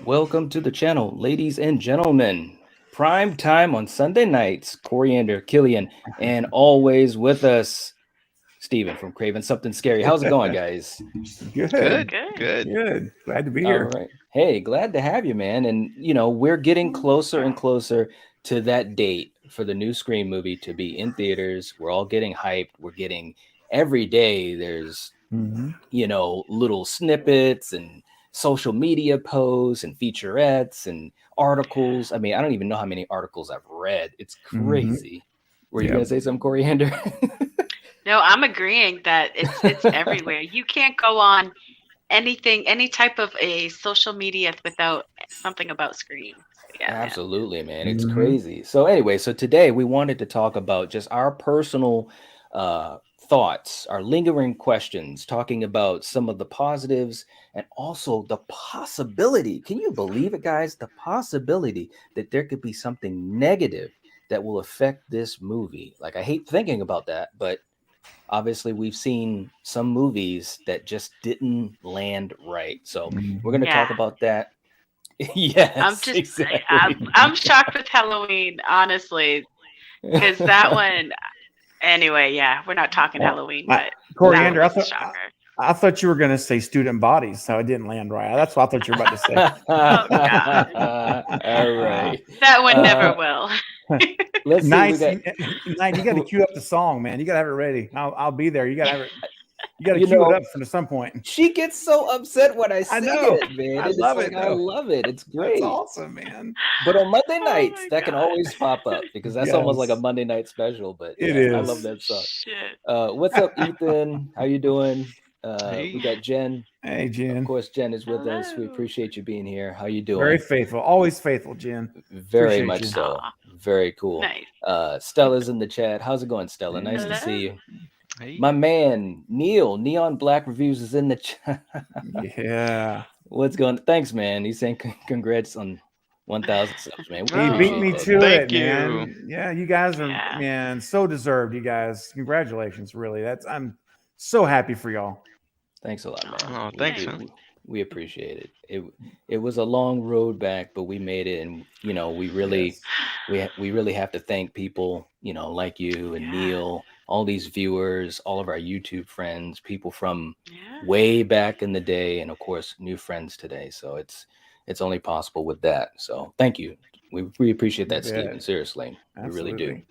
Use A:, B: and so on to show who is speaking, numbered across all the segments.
A: Welcome to the channel, ladies and gentlemen. Prime time on Sunday nights. Coriander, Killian, and always with us, Steven from Craven. Something scary. How's it going, guys?
B: Good,
C: Good.
B: good.
C: Good. Glad to be
A: All
C: here.
A: right. Hey, glad to have you, man. And we're getting closer and closer to that date for the new Scream movie to be in theaters. We're all getting hyped. We're getting every day. There's
C: Hmm.
A: little snippets and social media posts and featurettes and articles. I mean, I don't even know how many articles I've read. It's
C: Hmm.
A: crazy. Were you
C: Yep.
A: gonna say some Coriander?
B: No, I'm agreeing that it's everywhere. You can't go on anything, any type of a social media without something about Scream. So yeah, man.
A: Absolutely, man. It's
C: Hmm.
A: crazy. So anyway, so today we wanted to talk about just our personal uh thoughts, our lingering questions, talking about some of the positives and also the possibility. Can you believe it, guys? The possibility that there could be something negative that will affect this movie. Like I hate thinking about that, but obviously we've seen some movies that just didn't land right. So we're going
C: Hmm.
A: to talk
B: Yeah.
A: about that.
B: I'm
A: Yes,
B: just
A: exactly.
B: I'm shocked with Halloween, honestly, because that one anyway, yeah, we're not talking
C: Well,
B: Halloween,
C: I,
B: but that one
C: Coriander,
B: was a shocker.
C: I thought you were going to say student bodies, so it didn't land right. That's what I thought you were about to say.
B: Oh God.
A: All right.
B: That one never
A: Uh,
B: will.
A: let's see. We
C: Nice,
A: got,
C: Knight. You got to cue up the song, man. You got to have it ready. I'll be there. You got to have it. You got to
A: you
C: cue it
A: know,
C: up for some point.
A: she gets so upset when I
C: I
A: sing
C: know.
A: it, man.
C: I
A: And it's
C: love
A: like,
C: it
A: I
C: though.
A: love it. It's
C: That's
A: great.
C: awesome, man.
A: But on Monday
B: Oh
A: nights,
B: my
A: that can
B: God.
A: always pop up because that's almost like a
C: Yes,
A: Monday night special. But
C: it
A: yeah, I love
C: is.
B: Oh
A: that song.
B: shit.
A: What's up, Ethan? How you doing? We
B: Hey.
A: got Jen.
C: Hey,
A: Of
C: Jen.
A: course, Jen is with us. We
B: Hello.
A: appreciate you being here. How you
C: Very
A: doing?
C: faithful. Always faithful, Jen.
A: Very
C: Appreciate
A: much
C: you.
A: so.
B: Aw,
A: Very cool.
B: nice.
A: Stella's in the chat. How's it going, Stella? Nice to
C: Yeah.
A: see
B: Hello.
A: you.
B: Hey.
A: My man, Neil, Neon Black Reviews is in the chat.
C: Yeah.
A: What's going? Thanks, man. He's saying congrats on 1,000 subs, man. We
C: He beat
B: Oh,
A: appreciate
C: me
A: that,
C: to
A: man.
C: it,
B: thank you.
C: man. Yeah, you guys are,
B: Yeah.
C: man, so deserved, you guys. Congratulations, really. I'm so happy for y'all.
A: Thanks a lot, man.
B: Oh,
A: We
B: thanks,
A: we,
B: man.
A: we we appreciate it. It was a long road back, but we made it, and
C: Yes.
A: we really have to thank people, like you and
B: Yeah.
A: Neil, all these viewers, all of our YouTube friends, people from
B: Yeah.
A: way back in the day, and of course, new friends today. So it's only possible with that. So thank you. We appreciate
C: You
A: that,
C: bet.
A: Stephen. Seriously, we really do.
C: Absolutely.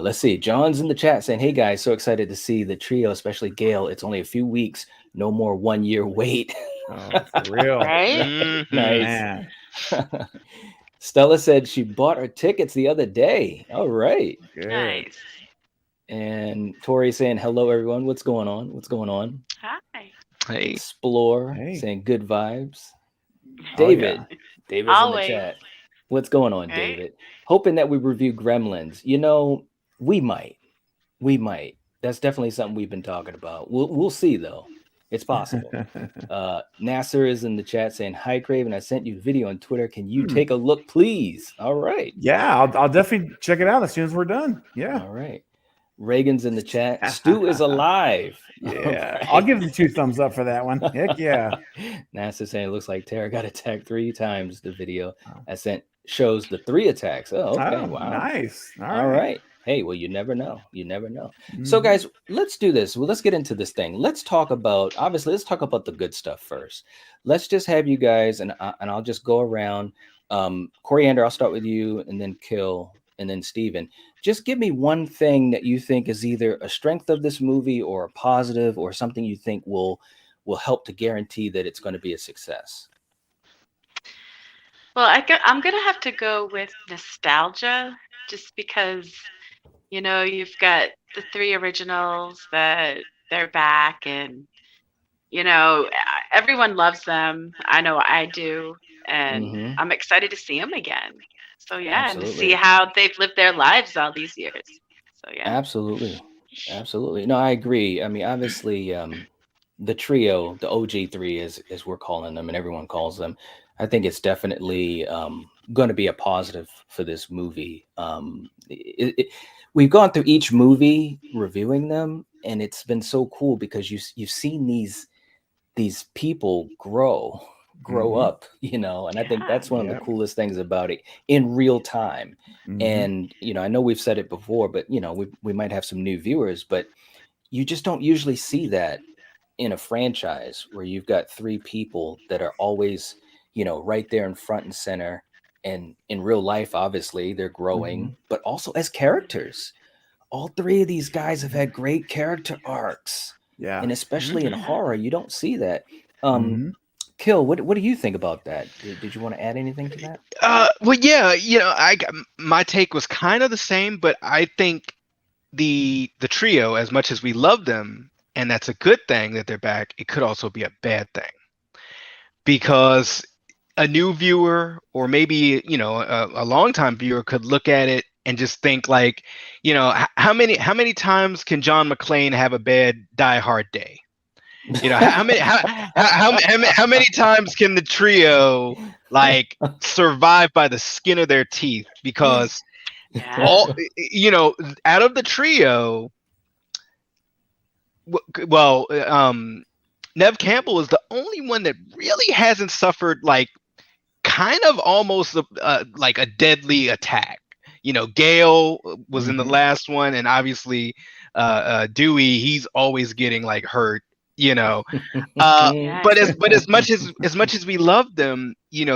A: Let's see. John's in the chat saying, "Hey guys, so excited to see the trio, especially Gail. It's only a few weeks, no more 1 year wait."
C: Oh, for real.
B: Right?
A: Nice.
B: Mm-hmm.
C: Man,
A: Stella said she bought her tickets the other day. All right.
C: good.
B: Nice.
A: And Tori saying, "Hello everyone. What's going on? What's going on?"
B: Hi.
D: Hey,
A: Explore
C: Hey.
A: saying, "Good vibes."
C: Oh, yeah.
A: David. David's in the
B: Always.
A: chat. What's going on,
B: Right?
A: David? Hoping that we review Gremlins. We might. We might. That's definitely something we've been talking about. We'll see though. It's possible. Nasser is in the chat saying, "Hi Craven, I sent you a video on Twitter. Can you
C: Hmm.
A: take a look, please?" All right.
C: Yeah, I'll definitely check it out as soon as we're done. Yeah.
A: All right. Reagan's in the chat. Stu is alive. All
C: Yeah. I'll
A: right.
C: give the two thumbs up for that one. Heck yeah.
A: NASA saying it looks like Tara got attacked 3 times. The video I sent shows the 3 attacks. Oh, okay.
C: Oh,
A: Wow.
C: nice. All
A: All
C: right.
A: right. Hey, well, you never know. You never know. So,
C: Mhm.
A: guys, let's do this. Well, let's get into this thing. Let's talk about the good stuff first. Let's just have you guys, and I'll just go around. Coriander, I'll start with you, and then Kill, and then Steven. Just give me one thing that you think is either a strength of this movie or a positive or something you think will help to guarantee that it's going to be a success.
B: Well, I'm gonna have to go with nostalgia, just because you've got the three originals that they're back, and everyone loves them. I know I do, and
A: Mm-hmm.
B: I'm excited to see them again. So yeah, and to see
A: Absolutely.
B: how they've lived their lives all these years. So yeah.
A: Absolutely. Absolutely. No, I agree. I mean, obviously, the trio, the OG3 as we're calling them and everyone calls them, I think it's definitely going to be a positive for this movie. We've gone through each movie reviewing them, and it's been so cool because you've seen these people grow. grow up, you know, and I think
B: Yeah.
A: that's one of the
C: Yep.
A: coolest things about it in real time.
C: Mm-hmm.
A: And, you know, I know we've said it before, but, you know, we might have some new viewers, but you just don't usually see that in a franchise where you've got three people that are always, you know, right there in front and center. And in real life, obviously, they're
C: Mm-hmm.
A: growing, but also as characters. All three of these guys have had great character arcs.
C: Yeah.
A: And especially in
B: Mhm.
A: horror, you don't see that. Um,
C: Mm-hmm.
A: Kill, what do you think about that? Did you want to add anything to that?
D: Well, yeah, my take was kind of the same, but I think the trio, as much as we love them, and that's a good thing that they're back, it could also be a bad thing because a new viewer or maybe a longtime viewer could look at it and just think like, how many times can John McClane have a bad Die Hard day? How many times can the trio like survive by the skin of their teeth? Because
B: Yeah.
D: all out of the trio, well, Nev Campbell is the only one that really hasn't suffered like kind of almost like a deadly attack. Gale was in the
C: Mm-hmm.
D: last one, and obviously Dewey, he's always getting like hurt. You know,
B: Yeah.
D: but as much as we love them, you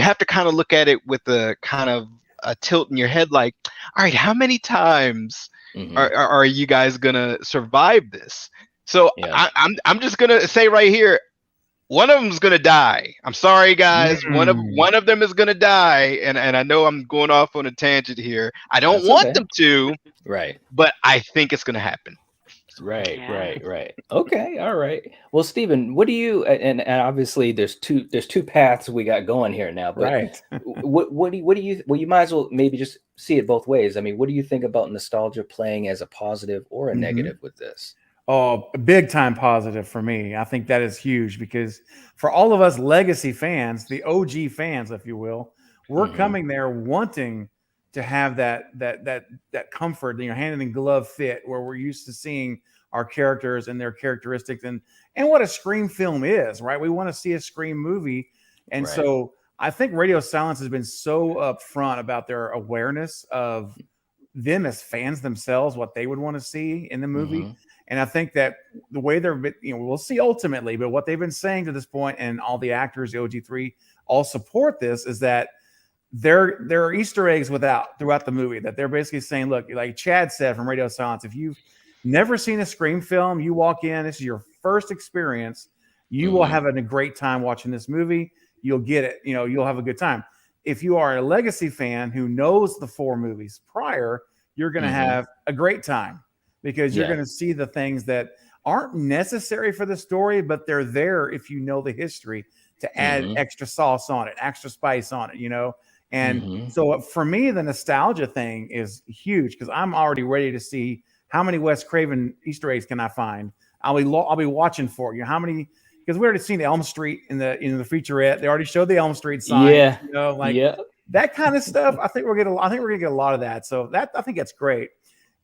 D: have to kind of look at it with a kind of a tilt in your head, like, all right, how many times
A: Mhm.
D: are you guys gonna survive this? So
A: Yeah.
D: I'm just gonna say right here, one of them's gonna die. I'm sorry, guys.
C: Mm.
D: One of them is gonna die, and I know I'm going off on a tangent here. I don't
A: That's
D: want
A: okay.
D: them to,
A: Right.
D: but I think it's gonna happen.
A: Right,
B: Yeah.
A: right, right. Okay, all right. Well, Stephen, what do you and obviously there's two paths we got going here now, but
C: Right.
A: what do you well, you might as well maybe just see it both ways. I mean, what do you think about nostalgia playing as a positive or a
C: Mm-hmm.
A: negative with this?
C: Oh, a big time positive for me. I think that is huge because for all of us legacy fans, the OG fans, if you will, we're
A: Hmm.
C: coming there wanting to have that comfort, hand in glove fit where we're used to seeing our characters and their characteristics and what a Scream film is, right? We want to see a Scream movie. And
A: Right.
C: so I think Radio Silence has been so upfront about their awareness of them as fans themselves, what they would want to see in the movie.
A: Hmm.
C: And I think that the way they're, we'll see ultimately, but what they've been saying to this point, and all the actors, the OG3, all support this, is that there are Easter eggs throughout the movie that they're basically saying, look, like Chad said from Radio Silence, if you've never seen a Scream film, you walk in, this is your first experience, you will
A: Hmm.
C: have a great time watching this movie. You'll get it, you'll have a good time. If you are a legacy fan who knows the four movies prior, you're going to
A: Hmm.
C: have a great time because you're
A: Yeah.
C: going to see the things that aren't necessary for the story, but they're there if you know the history to add
A: Hmm.
C: extra sauce on it, extra spice on it. And
A: Hmm.
C: so for me, the nostalgia thing is huge because I'm already ready to see how many Wes Craven Easter eggs can I find. I'll be watching for it. How many? Because we already seen Elm Street in the featurette. They already showed the Elm Street sign.
A: Yeah.
C: Like
A: Yeah.
C: that kind of stuff. I think we're gonna get a lot of that. So I think that's great.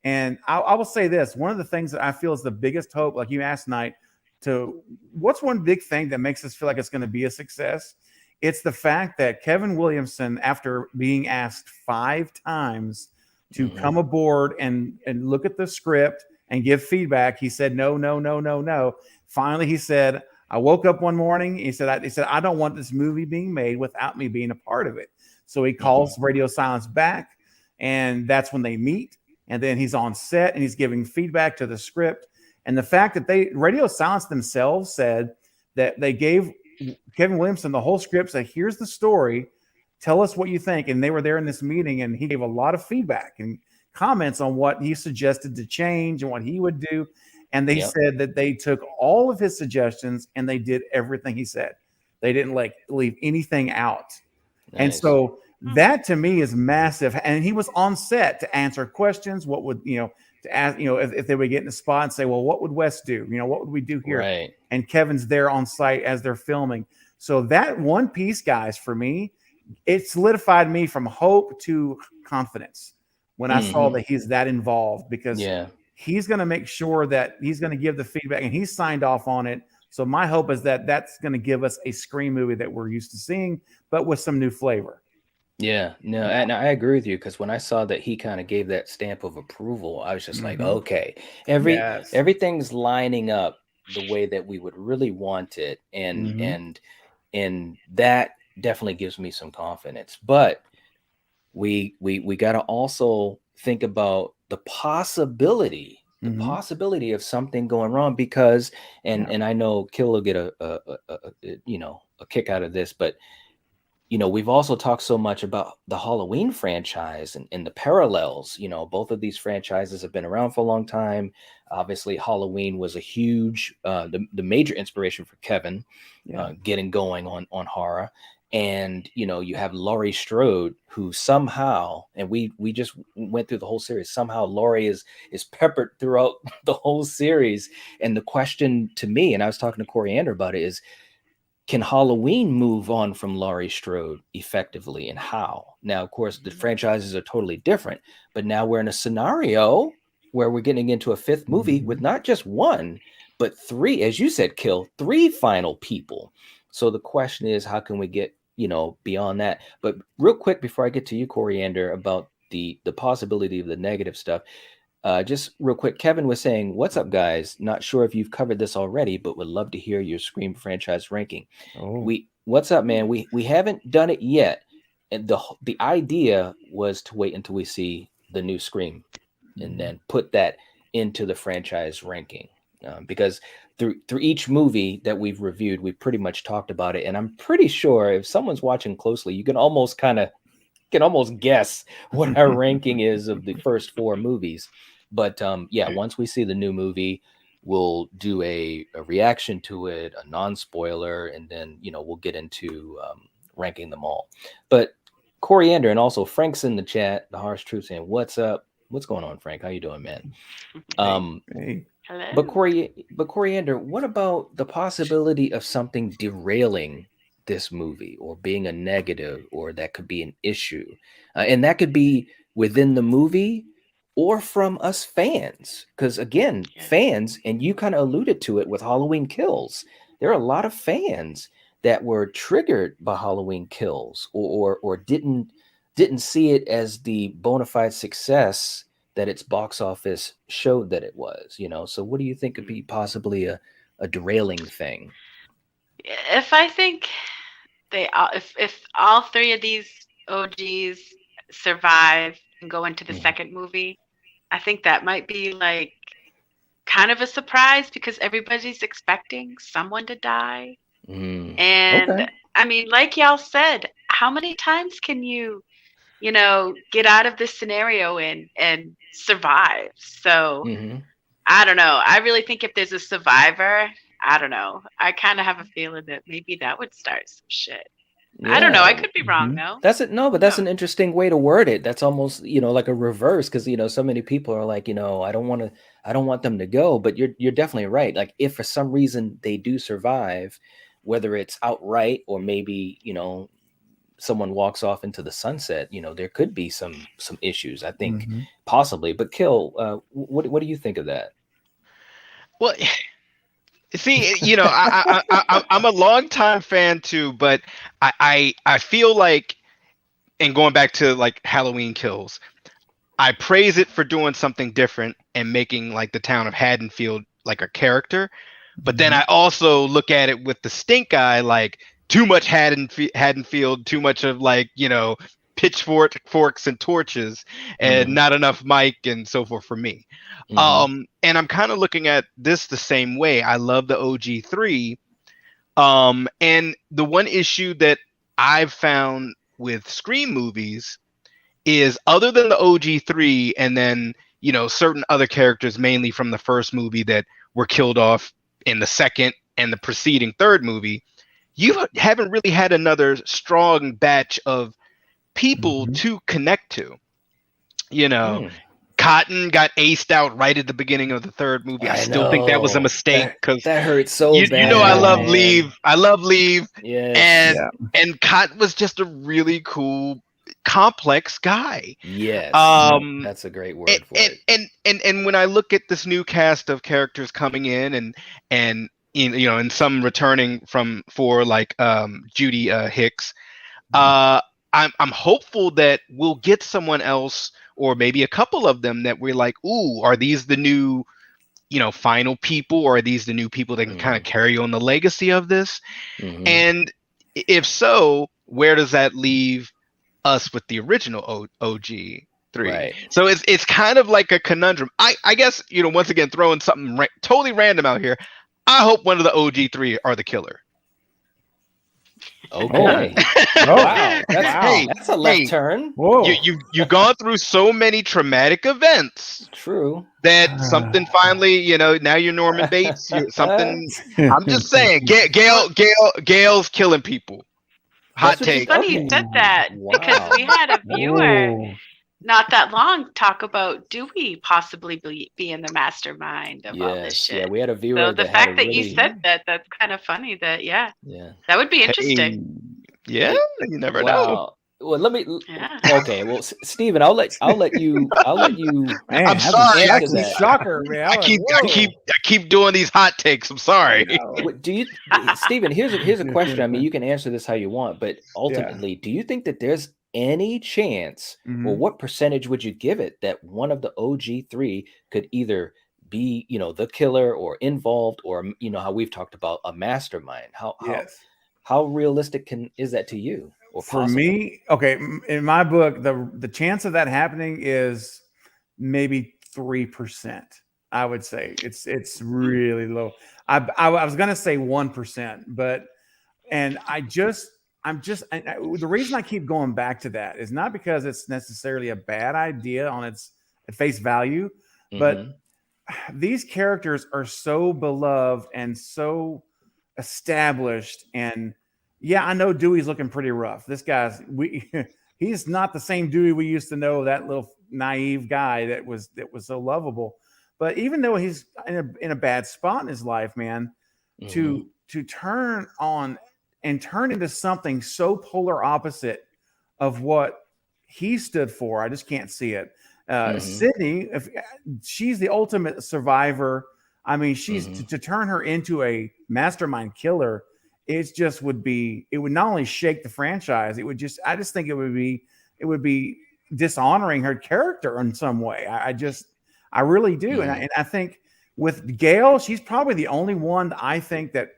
C: And I will say this: one of the things that I feel is the biggest hope, like you asked, Knight, to what's one big thing that makes us feel like it's going to be a success? It's the fact that Kevin Williamson, after being asked 5 times to
A: Hmm.
C: come aboard and look at the script and give feedback, he said no, no, no, no, no. Finally, he said, I woke up one morning. He said, I don't want this movie being made without me being a part of it. So he
A: Hmm.
C: calls Radio Silence back, and that's when they meet. And then he's on set and he's giving feedback to the script. And the fact that Radio Silence themselves said that they gave Kevin Williamson the whole script, said, here's the story. Tell us what you think. And they were there in this meeting, and he gave a lot of feedback and comments on what he suggested to change and what he would do. And they
A: Yep.
C: said that they took all of his suggestions and they did everything he said. They didn't leave anything out. And
A: Nice.
C: so that to me is massive. And he was on set to answer questions. What would, to ask, if they would get in the spot and say, well, what would Wes do? What would we do here?
A: Right.
C: And Kevin's there on site as they're filming. So that one piece, guys, for me, it solidified me from hope to confidence when I saw
A: Hmm.
C: that he's that involved because
A: Yeah.
C: he's going to make sure that he's going to give the feedback and he's signed off on it So my hope is that that's going to give us a Scream movie that we're used to seeing, but with some new flavor.
A: Yeah, no, and I agree with you because when I saw that he kind of gave that stamp of approval, I was just like,
C: Mhm.
A: okay,
C: Yes.
A: everything's lining up the way that we would really want it, and
C: Mhm.
A: and that definitely gives me some confidence. But we got to also think about the
C: Mhm.
A: possibility of something going wrong because
C: Yeah.
A: and I know Kill will get a kick out of this, but we've also talked so much about the Halloween franchise and the parallels. Both of these franchises have been around for a long time. Obviously, Halloween was a huge, the major inspiration for Kevin
C: Yeah.
A: getting going on horror. And you have Laurie Strode, who somehow, and we just went through the whole series. Somehow, Laurie is peppered throughout the whole series. And the question to me, and I was talking to Coriander about it, is can Halloween move on from Laurie Strode effectively and how? Now, of course, the franchises are totally different, but now we're in a scenario where we're getting into a fifth movie with
C: Mhm.
A: not just one, but three, as you said, Kill, three final people. So the question is, how can we get, beyond that? But real quick, before I get to you, Coriander, about the possibility of the negative stuff, just real quick, Kevin was saying, "What's up, guys? Not sure if you've covered this already, but would love to hear your Scream franchise ranking."
C: Oh.
A: What's up, man? We haven't done it yet, and the idea was to wait until we see the new Scream, and
C: Mhm.
A: then put that into the franchise ranking, because through each movie that we've reviewed, we've pretty much talked about it, and I'm pretty sure if someone's watching closely, you can almost guess what our ranking is of the first four movies. But yeah, once we see the new movie, we'll do a reaction to it, a non-spoiler, and then we'll get into ranking them all. But Coriander and also Frank's in the chat, the harsh truth, saying, "What's up? What's going on, Frank? How you doing, man?"
C: Hey.
A: Um,
C: Hey.
A: but
B: Hello.
A: Coriander, what about the possibility of something derailing this movie or being a negative or that could be an issue? And that could be within the movie or from us fans. Because again,
B: Yeah.
A: fans, and you kind of alluded to it with Halloween Kills, there are a lot of fans that were triggered by Halloween Kills or didn't see it as the bona fide success that its box office showed that it was. So what do you think could be possibly a derailing thing?
B: If I think if all three of these OGs survive and go into the
A: Mhm.
B: second movie, I think that might be like kind of a surprise because everybody's expecting someone to die. And
A: Okay.
B: I mean, like y'all said, how many times can you get out of this scenario and survive? So
A: Hmm.
B: I don't know. I really think if there's a survivor, I don't know. I kind of have a feeling that maybe that would start some shit. I don't know.
A: Yeah.
B: I could be wrong
C: Mhm.
B: though.
A: That's it. No, but
B: Who
A: that's an
B: knows?
A: interesting way to word it. That's almost, like a reverse because, so many people are like, I don't want them to go, but you're definitely right. Like if for some reason they do survive, whether it's outright or maybe, someone walks off into the sunset, there could be some issues, I think,
C: Mhm.
A: possibly. But Kill, what do you think of that?
D: Well, see, I'm a longtime fan too, but I feel like, and going back to like Halloween Kills, I praise it for doing something different and making like the town of Haddonfield like a character. But then
C: Mhm.
D: I also look at it with the stink eye, like too much Haddonfield, too much of like, forks and torches, and
A: Hmm.
D: not enough Mike and so forth for me.
A: Hmm.
D: And I'm kind of looking at this the same way. I love the OG3. And the one issue that I've found with Scream movies is, other than the OG3 and then, certain other characters, mainly from the first movie that were killed off in the second and the preceding third movie, you haven't really had another strong batch of people
C: Mhm.
D: to connect to. You know,
A: Mm.
D: Cotton got aced out right at the beginning of the third movie. I
A: I
D: still think that was a
A: know
D: mistake
A: that
D: because
A: that hurt so
D: you know I
A: bad,
D: love
A: man.
D: Leave. I love Leave,
A: Yes.
D: and
C: Yeah.
D: Cotton was just a really cool, complex guy.
A: Yes.
C: Yeah.
D: Um,
A: That's a great
D: and
A: word for
D: and
A: it.
D: and and, and when I look at this new cast of characters coming in, and and some returning for like Judy Hicks. I'm hopeful that we'll get someone else, or maybe a couple of them, that we're like, ooh, are these the new, final people, or are these the new people that can kind of carry on the legacy of this? And if so, where does that leave us with the original OG3?
A: Right.
D: So it's kind of like a conundrum. I guess, once again, throwing something totally random out here. I hope one of the OG3 are the killer.
A: Okay. Wow. That's a left turn.
C: Whoa.
D: You've gone through so many traumatic events.
A: True.
D: That something finally, now you're Norman Bates. Something. I'm just saying, Gail's killing people. Hot take.
B: It's funny you said that because we had a viewer not that long talk about, do we possibly be in the mastermind of all this shit?
A: Yeah, we had a viewer.
B: So the fact that you said that's kind of funny. That that would be interesting.
D: You never know.
A: Well, let me. Yeah. Okay. Well, Steven, I'll let you. Man,
D: I'm sorry.
C: That's a shocker, man.
D: I keep doing these hot takes. I'm sorry.
A: Do you, Steven? Here's a question. I mean, you can answer this how you want, but ultimately, do you think that there's any chance, or what percentage would you give it, that one of the OG3 could either be, the killer or involved, or how we've talked about a mastermind? How realistic is that to you?
C: For me, okay, in my book, the chance of that happening is maybe 3%. I would say it's really low. I was gonna say 1%, but the reason I keep going back to that is not because it's necessarily a bad idea at face value, but these characters are so beloved and so established. And I know Dewey's looking pretty rough. This he's not the same Dewey we used to know, that little naive guy that was so lovable. But even though he's in a bad spot in his life, man, to turn on and turn into something so polar opposite of what he stood for, I just can't see it. Sydney, if she's the ultimate survivor, I mean, to turn her into a mastermind killer, it would not only shake the franchise, I just think it would be dishonoring her character in some way. I really do. And I think with Gail, she's probably the only one that I think that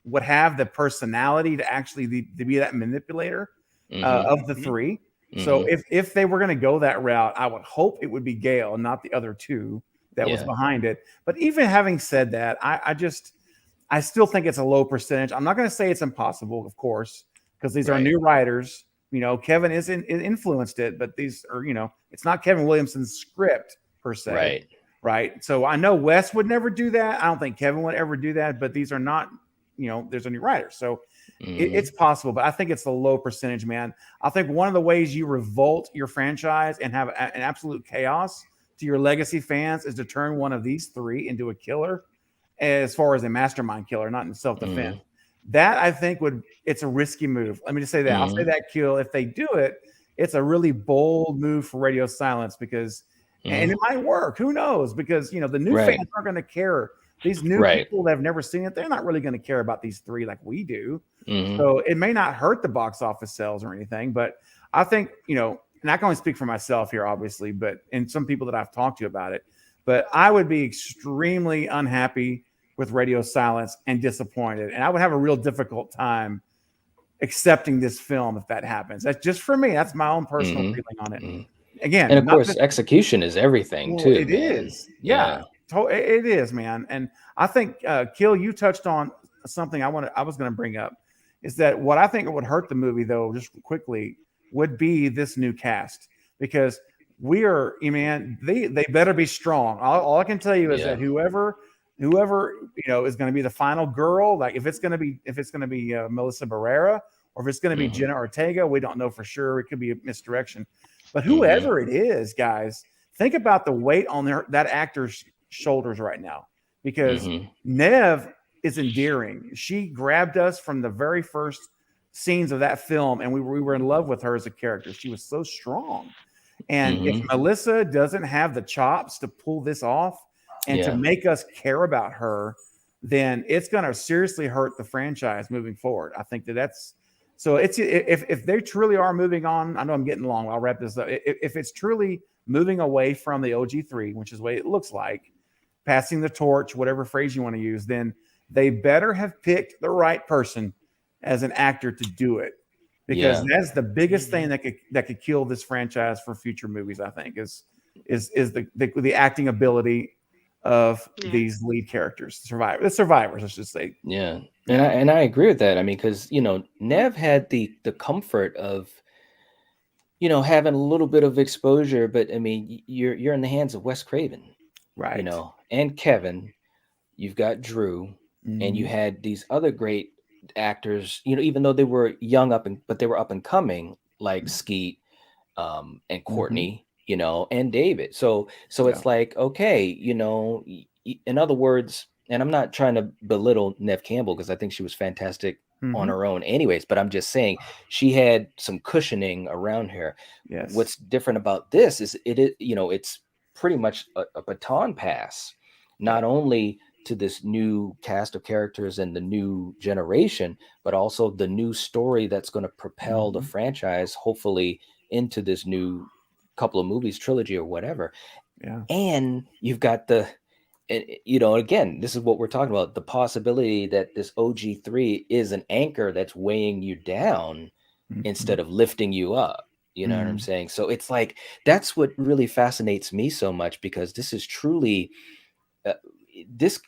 C: would have the personality to actually to be that manipulator of the three. So if they were going to go that route, I would hope it would be Gail and not the other two that was behind it. But even having said that, I still think it's a low percentage. I'm not going to say it's impossible, of course, because these are new writers. Kevin influenced it, but these are, it's not Kevin Williamson's script per se. Right. So I know Wes would never do that. I don't think Kevin would ever do that, but these are not, there's a new writer. So it's possible, but I think it's a low percentage, man. I think one of the ways you revolt your franchise and have an absolute chaos to your legacy fans is to turn one of these three into a killer, as far as a mastermind killer, not in self-defense. That I think it's a risky move. Let me just say that. I'll say that, Kill. If they do it, it's a really bold move for Radio Silence because, and it might work. Who knows? Because, the new fans aren't going to care. These new people that have never seen it, they're not really going to care about these three like we do. So it may not hurt the box office sales or anything, but I think, and I can only speak for myself here, obviously, and some people that I've talked to about it, but I would be extremely unhappy with Radio Silence and disappointed. And I would have a real difficult time accepting this film if that happens. That's just for me. That's my own personal feeling on it. Again,
A: and of course, execution is everything too.
C: It is. Yeah. It is, man. And I think, Kill, you touched on something I was going to bring up, is that what I think it would hurt the movie, though, just quickly, would be this new cast. Because they better be strong. All I can tell you is that whoever is going to be the final girl, like if it's going to be Melissa Barrera, or if it's going to be Jenna Ortega, we don't know for sure. It could be a misdirection, but whoever it is, guys, think about the weight on that actor's shoulders right now, because Nev is endearing. She grabbed us from the very first scenes of that film, and we were in love with her as a character. She was so strong. And if Melissa doesn't have the chops to pull this off and to make us care about her, then it's going to seriously hurt the franchise moving forward. I think that's so. It's if they truly are moving on. I know I'm getting long. I'll wrap this up. If it's truly moving away from the OG3, which is the way it looks like, passing the torch, whatever phrase you want to use, then they better have picked the right person as an actor to do it, because that's the biggest thing that could kill this franchise for future movies. I think is the acting ability of these lead characters, the survivors, I should say.
A: Yeah, and I agree with that. I mean, because Nev had the comfort of having a little bit of exposure, but I mean, you're in the hands of Wes Craven,
C: right?
A: And Kevin. You've got Drew, and you had these other great actors. Even though they were young but they were up and coming, like Skeet, and Courtney. And David. So it's like, okay, in other words, and I'm not trying to belittle Nev Campbell, because I think she was fantastic on her own anyways, but I'm just saying she had some cushioning around her.
C: Yes.
A: What's different about this is it's pretty much a baton pass, not only to this new cast of characters and the new generation, but also the new story that's going to propel the franchise, hopefully, into this new couple of movies, trilogy or whatever. And you've got again, this is what we're talking about, the possibility that this OG3 is an anchor that's weighing you down instead of lifting you up. You know what I'm saying? So it's like, that's what really fascinates me so much, because this is truly this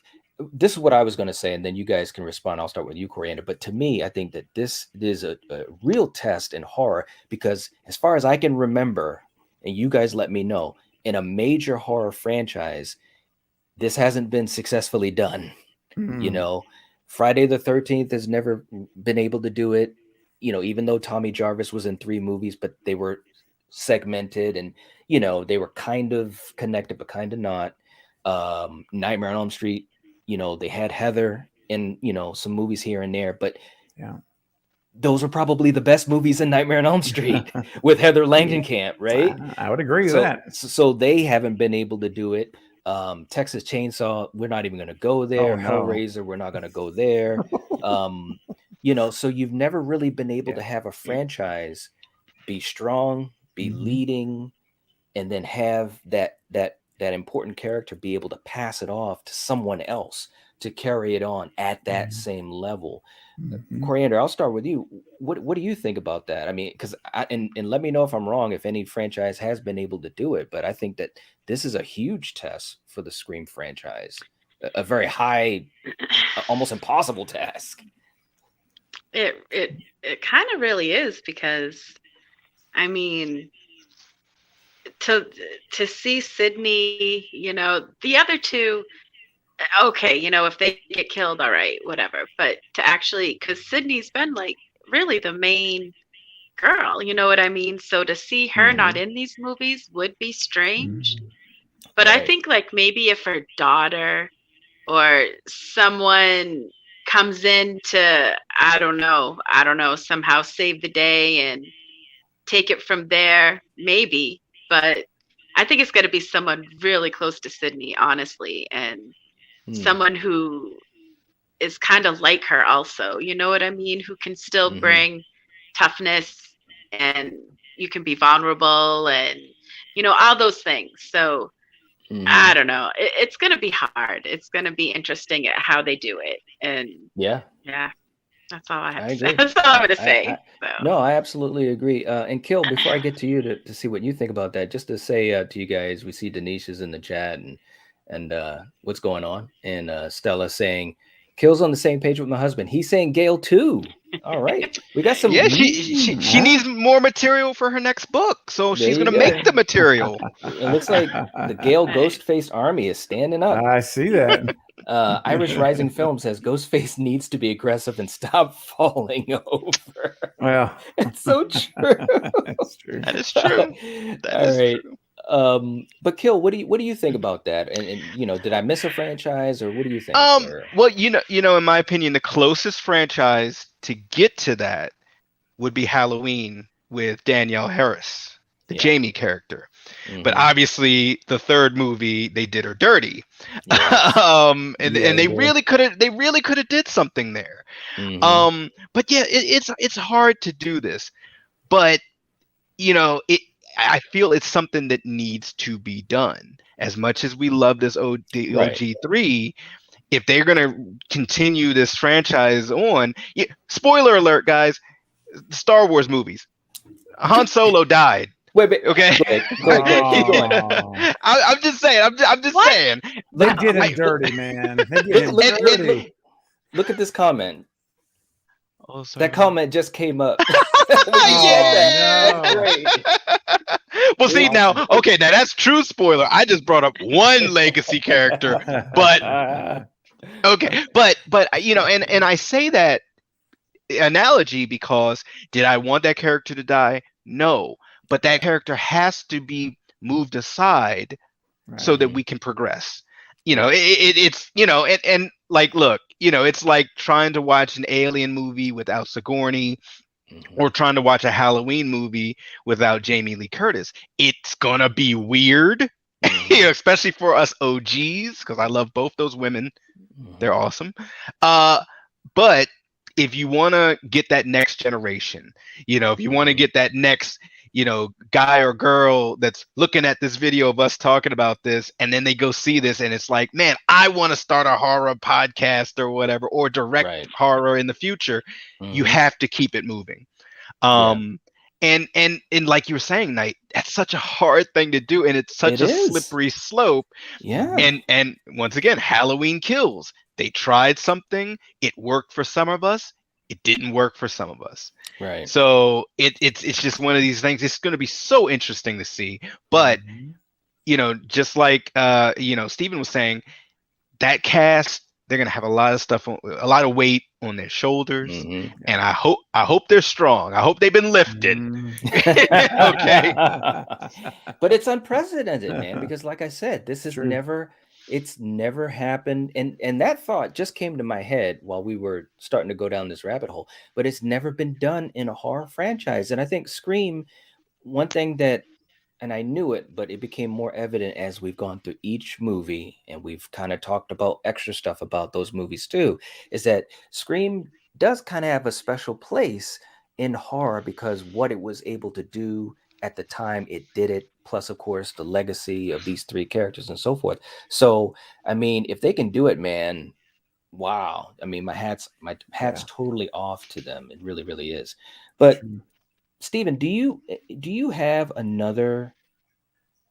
A: is what I was going to say, and then you guys can respond. I'll start with you, Coriander. But to me, I think that this is a real test in horror, because as far as I can remember, and you guys let me know, in a major horror franchise, this hasn't been successfully done. Friday the 13th has never been able to do it, even though Tommy Jarvis was in 3 movies, but they were segmented, and they were kind of connected but kind of not. Nightmare on Elm Street, they had Heather in some movies here and there, but those are probably the best movies in Nightmare on Elm Street with Heather Langenkamp, right?
C: I would agree with that.
A: So they haven't been able to do it. Texas Chainsaw, we're not even going to go there. Hellraiser, we're not going to go there. So you've never really been able to have a franchise be strong, be leading, and then have that important character be able to pass it off to someone else to carry it on at that same level. Coriander, I'll start with you. What do you think about that? I mean, because and let me know if I'm wrong, if any franchise has been able to do it, but I think that this is a huge test for the Scream franchise, a very high, almost impossible task.
B: It kind of really is, because I mean, to see Sydney, the other two, okay, if they get killed, all right, whatever. But to actually, because Sydney's been like really the main girl, you know what I mean? So to see her not in these movies would be strange. But I think like maybe if her daughter or someone comes in to, I don't know, somehow save the day and take it from there, maybe. But I think it's going to be someone really close to Sydney, honestly, and someone who is kind of like her also, you know what I mean? Who can still bring toughness, and you can be vulnerable, and, all those things. So I don't know. It's going to be hard. It's going to be interesting at how they do it. And yeah. That's all I have to say. That's all I'm going to say.
A: No, I absolutely agree. And Kill, before I get to you to see what you think about that, just to say to you guys, we see Denise is in the chat and what's going on. And Stella saying, Kill's on the same page with my husband. He's saying Gail too. All right. We got some.
D: Yeah, she needs more material for her next book. So she's going to make the material.
A: It looks like the Gail Ghostface army is standing up.
C: I see that.
A: Irish Rising Film says Ghostface needs to be aggressive and stop falling over.
C: Well,
A: it's so true.
C: That's true.
D: That is true. That is true.
A: But Kill, what do you think about that? And did I miss a franchise, or what do you think?
D: Well, in my opinion, the closest franchise to get to that would be Halloween with Danielle Harris, the Jamie character. But obviously, the third movie they did her dirty,
A: Yes.
D: and
A: Yeah,
D: they
A: did.
D: really could have did something there. But yeah, it's hard to do this, but I feel it's something that needs to be done. As much as we love the
A: Right.
D: OG3, if they're gonna continue this franchise on, spoiler alert, guys, Star Wars movies, Han Solo died.
A: Wait.
D: Okay.
A: Go ahead. Keep going.
D: I'm just saying. I'm just
B: What?
D: saying.
C: They did him dirty, man. They did him dirty.
A: Look at this comment.
D: Oh, sorry.
A: That comment just came up.
D: Yeah.
A: Great.
D: Well, see now, okay, now that's true spoiler. I just brought up one legacy character, but okay, but and I say that analogy because did I want that character to die? No, but that character has to be moved aside so that we can progress. It's and like, look, it's like trying to watch an Alien movie without Sigourney, or trying to watch a Halloween movie without Jamie Lee Curtis. It's gonna be weird, especially for us OGs, because I love both those women. They're awesome. But if you want to get that next generation, if you want to get that next, guy or girl that's looking at this video of us talking about this, and then they go see this, and it's like, man, I want to start a horror podcast or whatever, or direct horror in the future. You have to keep it moving. And like you were saying, Knight, that's such a hard thing to do, and it's such a slippery slope.
A: Yeah.
D: And once again, Halloween Kills. They tried something, it worked for some of us, it didn't work for some of us.
A: Right.
D: So it's just one of these things. It's going to be so interesting to see. But just like Stephen was saying, that cast, they're going to have a lot of stuff, a lot of weight on their shoulders, and I hope they're strong. I hope they've been lifted. Okay.
A: But it's unprecedented, man, because like I said, this is it's never happened. And that thought just came to my head while we were starting to go down this rabbit hole, but it's never been done in a horror franchise. And I think Scream, one thing that, and I knew it, but it became more evident as we've gone through each movie, and we've kind of talked about extra stuff about those movies too, is that Scream does kind of have a special place in horror because what it was able to do at the time it did it, plus of course the legacy of these three characters and so forth. So I mean, if they can do it, man, wow. I mean, my hat's totally off to them. It really, really is. But Stephen, do you have another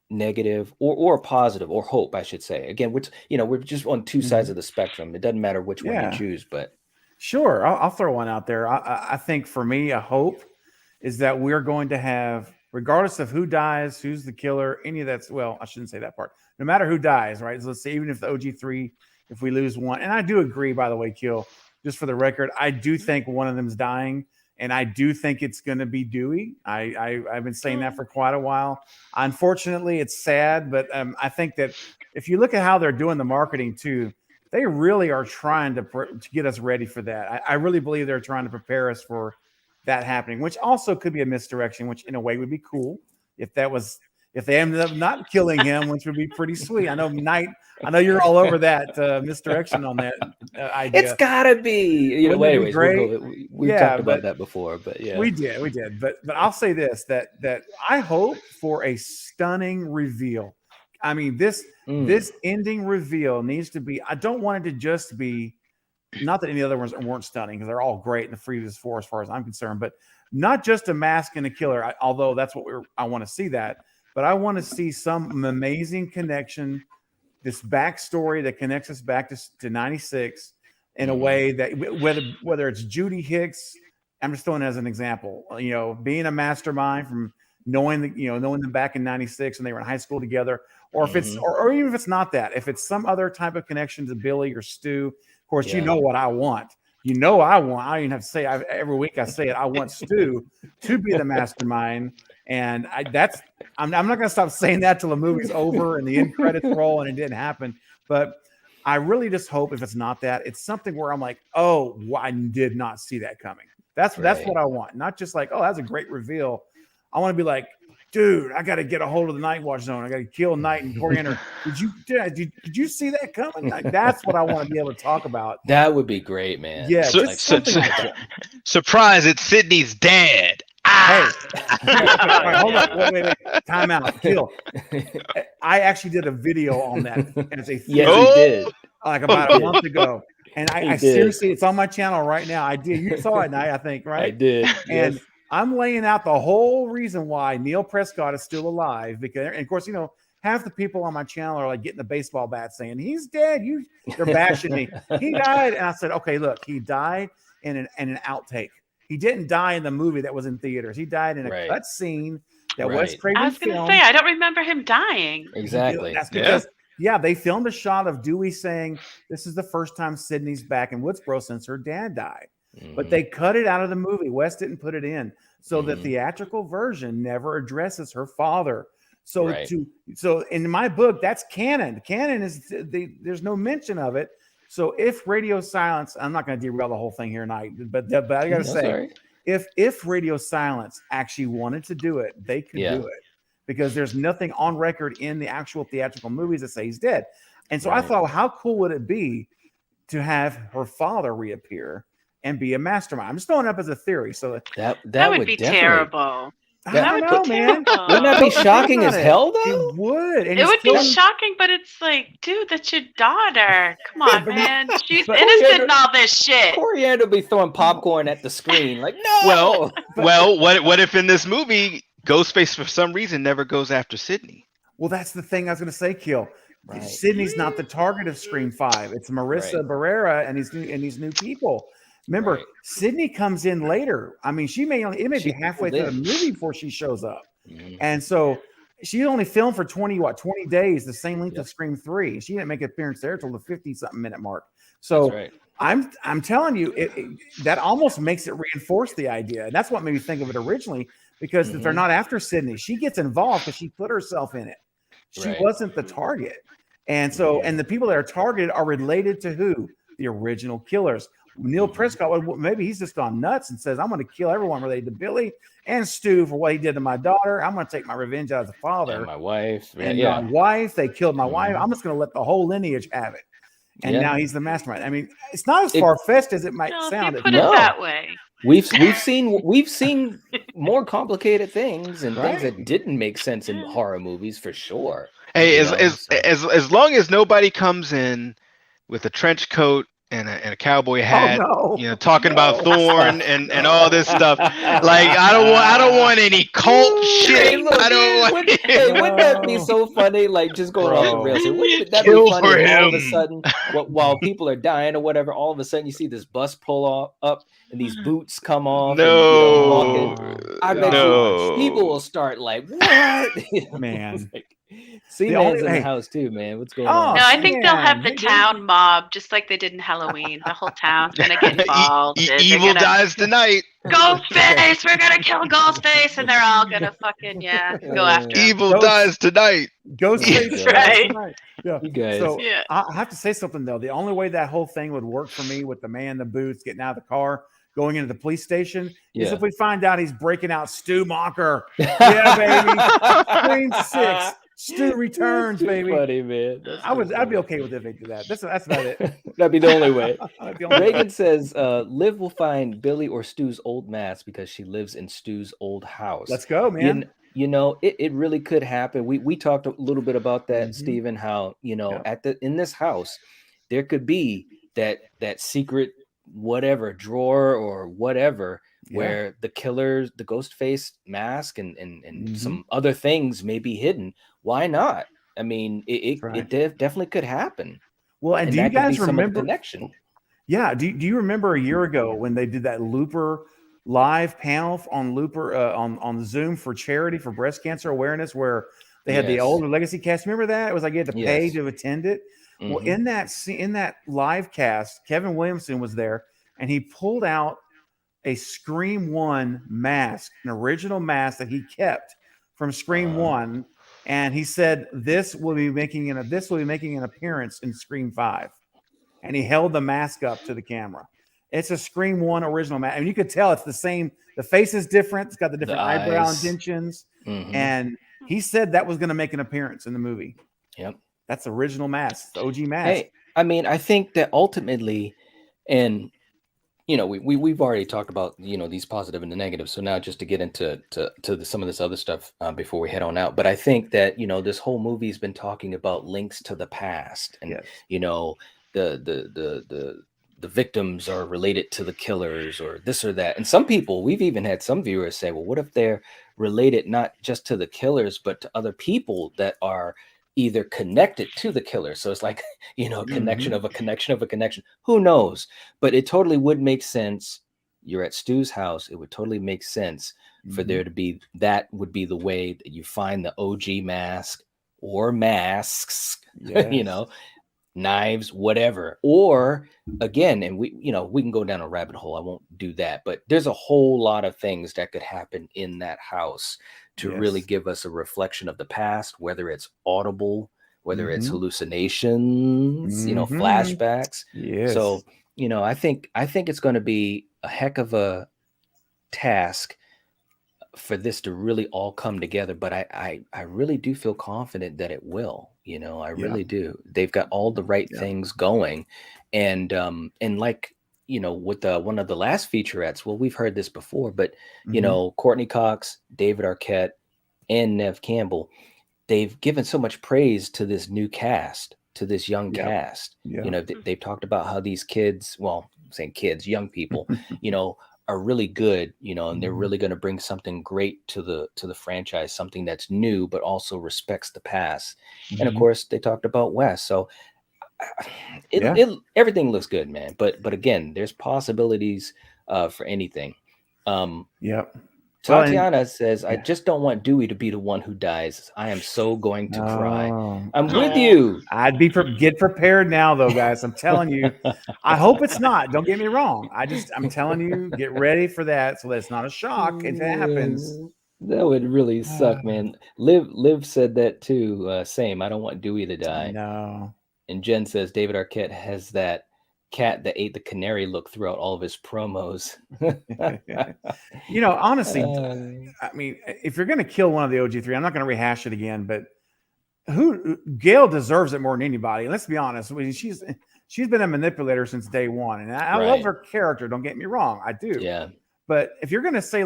A: negative or positive or hope, I should say? Again, which we're just on two sides of the spectrum. It doesn't matter which one you choose, but
C: sure, I'll throw one out there. I think for me, a hope is that we're going to have, regardless of who dies, who's the killer, any of that's, well, I shouldn't say that part. No matter who dies, right? So let's say even if the OG3, if we lose one, and I do agree, by the way, Kill, just for the record, I do think one of them's dying. And I do think it's going to be Dewey. I've been saying that for quite a while. Unfortunately, it's sad, but I think that if you look at how they're doing the marketing too, they really are trying to get us ready for that. I really believe they're trying to prepare us for that happening, which also could be a misdirection, which in a way would be cool if they ended up not killing him, which would be pretty sweet. I know Knight, I know you're all over that misdirection on that idea.
A: It's gotta be, anyways, we've talked about that before, but yeah,
C: we did. But I'll say this, that I hope for a stunning reveal. I mean, this ending reveal needs to be, I don't want it to just be, not that any other ones weren't stunning, because they're all great in the previous four as far as I'm concerned, but not just a mask and a killer, although that's what I want to see that. But I want to see some amazing connection, this backstory that connects us back to 96 in a way that whether it's Judy Hicks, I'm just throwing it as an example, being a mastermind from knowing them back in 96 and they were in high school together, or if it's, or even if it's not that, if it's some other type of connection to Billy or Stu, of course, you know what I want. I don't even have to say it. Every week I say it. I want Stu to be the mastermind. And I'm not going to stop saying that till the movie's over and the end credits roll and it didn't happen. But I really just hope if it's not that, it's something where I'm like, oh, I did not see that coming. That's what I want. Not just like, oh, that's a great reveal. I want to be like, dude, I got to get a hold of the Night Watch Zone. I got to kill Night and Coriander. Did you see that coming? Like, that's what I want to be able to talk about.
A: That would be great, man.
C: Yeah,
D: So-
C: just something like that.
D: Surprise! It's Sydney's dad.
C: Hey,
D: Ah!
C: wait, hold on. Wait. Time out. Kill. I actually did a video on that as a
A: Yes,
C: theory,
A: he did.
C: like about a month ago. And
A: He
C: I
A: did.
C: seriously, it's on my channel right now. I did. You saw it, Night, I think, right?
A: I did.
C: And
A: Yes.
C: I'm laying out the whole reason why Neil Prescott is still alive. Because, and of course, you know, half the people on my channel are like getting the baseball bat saying he's dead. They're bashing me. He died, and I said, okay, look, he died in an outtake. He didn't die in the movie that was in theaters. He died in a
A: Right.
C: cut scene that Wes
A: Right.
C: Craven
B: I was going to
C: filmed.
B: say, I don't remember him dying.
A: Exactly.
C: That's because they filmed a shot of Dewey saying this is the first time Sydney's back in Woodsboro since her dad died. But they cut it out of the movie. Wes didn't put it in. So the theatrical version never addresses her father. So
A: Right.
C: so in my book, that's canon. Canon is there's no mention of it. So if Radio Silence, I'm not going to derail the whole thing here tonight, but I got to
A: That's
C: say,
A: all right.
C: if Radio Silence actually wanted to do it, they could
A: Yeah.
C: do it because there's nothing on record in the actual theatrical movies that say he's dead. And so I
A: Right.
C: thought, how cool would it be to have her father reappear and be a mastermind? I'm just throwing it up as a theory. So
B: That would be
A: definitely-
B: terrible.
C: I
B: That
C: don't
B: would
C: know,
B: be
C: man.
B: terrible.
A: Wouldn't that be
C: Think
A: shocking
C: about
A: as
C: it.
A: hell, though?
C: It would. And
B: It
C: he's
B: would be
C: killing-
B: shocking, but it's like, dude, that's your daughter. Come on,
C: but-
B: man. She's
C: but-
B: innocent in all this shit.
A: Coriander be throwing popcorn at the screen, like, no.
D: Well, what if in this movie Ghostface for some reason never goes after Sydney?
C: Well, that's the thing I was going to say, Kill.
A: Right.
C: Sydney's not the target of Scream 5. It's Marissa
A: Right.
C: Barrera and these new people. Remember,
A: Right.
C: Sydney comes in later. I mean, it may
A: She
C: be halfway
A: filled
C: through the
A: in.
C: movie before she shows up.
A: Mhm.
C: And so she only filmed for 20 days, the same length
A: Yep.
C: of Scream 3. She didn't make an appearance there till the 50-something minute mark. So
A: That's right.
C: I'm telling you, that almost makes it reinforce the idea. And that's what made me think of it originally, because if they're
A: Mhm.
C: not after Sydney, she gets involved because she put herself in it. She
A: Right.
C: wasn't the target. And so,
A: Yeah.
C: and the people that are targeted are related to who? The original killers. Neil
A: Mhm.
C: Prescott, well, maybe he's just gone nuts and says, I'm going to kill everyone related to Billy and Stu for what he did to my daughter. I'm going to take my revenge out as a father.
A: And my wife.
C: And
A: Yeah.
C: my wife, they killed my wife.
A: Mhm.
C: I'm just going to let the whole lineage have it. And
A: Yeah.
C: now he's the mastermind. I mean, it's not as
A: It-
C: far fetched as it might
B: No, if
C: sound.
B: you put
A: No.
B: it that way.
A: We've seen more complicated things and things
C: Right.
A: that didn't make sense in horror movies for sure.
D: Hey,
A: You
D: as
A: know,
D: as,
A: so-
D: as long as nobody comes in with a trench coat and a cowboy hat,
C: no.
D: you know, talking about
C: No.
D: Thorn and all this stuff. Like I don't want any cult shit.
A: Hey, look,
D: I don't want.
A: wouldn't that be so funny? Like just going off the
C: Bro.
A: rails. Wouldn't that
D: Kill
A: be funny
D: for
A: if all of a
D: him.
A: sudden, while people are dying or whatever, all of a sudden you see this bus pull up and these boots come off.
D: No,
A: And, you know, walking. I bet
D: no.
A: you people will start like, what? You know,
C: Man.
A: it's like, C
C: The
A: Man's
C: only-
A: in the
C: hey.
A: house too, man. What's going
C: Oh,
A: on?
B: No, I think they'll have
C: man,
B: the
C: hey, dude.
B: town mob, just like they did in Halloween. The whole town's gonna get involved. and they're
D: Evil
B: gonna,
D: dies tonight.
B: Ghostface, we're gonna kill Ghostface, and they're all gonna fucking go after him.
D: Evil
C: Ghost-
D: dies tonight.
C: Ghostface.
B: Right.
C: Yeah.
A: You guys.
C: So
B: Yeah.
C: I have to say something though. The only way that whole thing would work for me with the man in the boots getting out of the car, going into the police station, is
A: Yeah.
C: if we find out he's breaking out Stu Mocker. Yeah, baby. Scream 6. Stu returns,
A: Too
C: baby.
A: Funny, man. That's too
C: I'd be
A: funny.
C: okay with if they did that. That's about it.
A: That'd be the only way.
C: That'd be the only way.
A: Reagan says, Liv will find Billy or Stu's old mask because she lives in Stu's old house.
C: Let's go, man.
A: You know, it really could happen. We talked a little bit about that,
C: Mhm.
A: Stephen, how, you know,
C: Yeah.
A: in this house, there could be that secret whatever drawer or whatever
C: Yeah.
A: where the killer's the ghost face mask and
C: Mhm.
A: some other things may be hidden. Wwhy not? I mean,
C: That's right.
A: definitely could happen.
C: Well, and do you
A: that could be
C: guys
A: some of the
C: remember?
A: connection?
C: Yeah. Do you remember a year ago when they did that Looper live panel on Looper on Zoom for charity for breast cancer awareness, where they had the
A: Yes.
C: older legacy cast? Remember that? It was like you had to pay
A: Yes.
C: to attend it. Well,
A: Mhm.
C: in that live cast, Kevin Williamson was there, and he pulled out a Scream 1 mask, an original mask that he kept from Scream 1, and he said this will be making an appearance in Scream 5. And he held the mask up to the camera. It's a Scream 1 original mask. I mean, you could tell it's the same. The face is different. It's got the
A: The
C: different eyebrow
A: eyes.
C: indentions.
A: Hmm.
C: And he said that was going to make an appearance in the movie.
A: Yep.
C: That's original mask, the OG mask.
A: Hey, I mean, I think that ultimately, and we've already talked about these positive and the negative. So now just to get into some of this other stuff before we head on out. But I think that this whole movie's been talking about links to the past, and
C: Yes.
A: the victims are related to the killers or this or that. And some people, we've even had some viewers say, well, what if they're related not just to the killers but to other people that are either connected to the killer? So it's like a connection of a connection of a connection. Who knows? But it totally would make sense. You're at Stu's house. It would totally make sense for there to be, that would be the way that you find the OG mask or masks,
C: Yes.
A: knives, whatever. Or again, and we can go down a rabbit hole. I won't do that, but there's a whole lot of things that could happen in that house to really
C: Yes.
A: give us a reflection of the past, whether it's audible, whether it's
C: Mhm.
A: hallucinations,
C: Mhm.
A: flashbacks.
C: Yes.
A: So, I think it's going to be a heck of a task for this to really all come together, but I really do feel confident that it will. I
C: Yeah.
A: really do. They've got all the right
C: Yeah.
A: things going, and like with one of the last featurettes. Well, we've heard this before, but
C: Mhm.
A: Courtney Cox, David Arquette, and Nev Campbell, they've given so much praise to this new cast, to this young
C: Yeah.
A: cast.
C: Yeah.
A: They've talked about how these kids, well, I'm saying kids, young people, are really good, and they're
C: Mhm.
A: really going to bring something great to the franchise, something that's new but also respects the past. And of
C: Mhm.
A: course, they talked about Wes, so
C: Yeah.
A: everything looks good, man. But again, there's possibilities for anything. Um,
C: Yep. Well, and
A: Tatiana says, I
C: yeah.
A: just don't want Dewey to be the one who dies. I am so going to cry.
C: Oh,
A: I'm with
B: Oh,
A: you.
C: I'd be get prepared now, though, guys. I'm telling you. I hope it's not. Don't get me wrong. I'm telling you, get ready for that, so that it's not a shock if it happens.
A: That would really suck, man. Liv said that too. Same. I don't want Dewey to
C: I
A: die.
C: know.
A: And Jen says David Arquette has that cat that ate the canary look throughout all of his promos.
C: Honestly,
A: Uh,
C: I mean, if you're going to kill one of the OG3, I'm not going to rehash it again, but Gail deserves it more than anybody. Let's be honest. I mean, she's been a manipulator since day one, and I love
A: right.
C: her character. Don't get me wrong, I do.
A: Yeah.
C: But if you're gonna say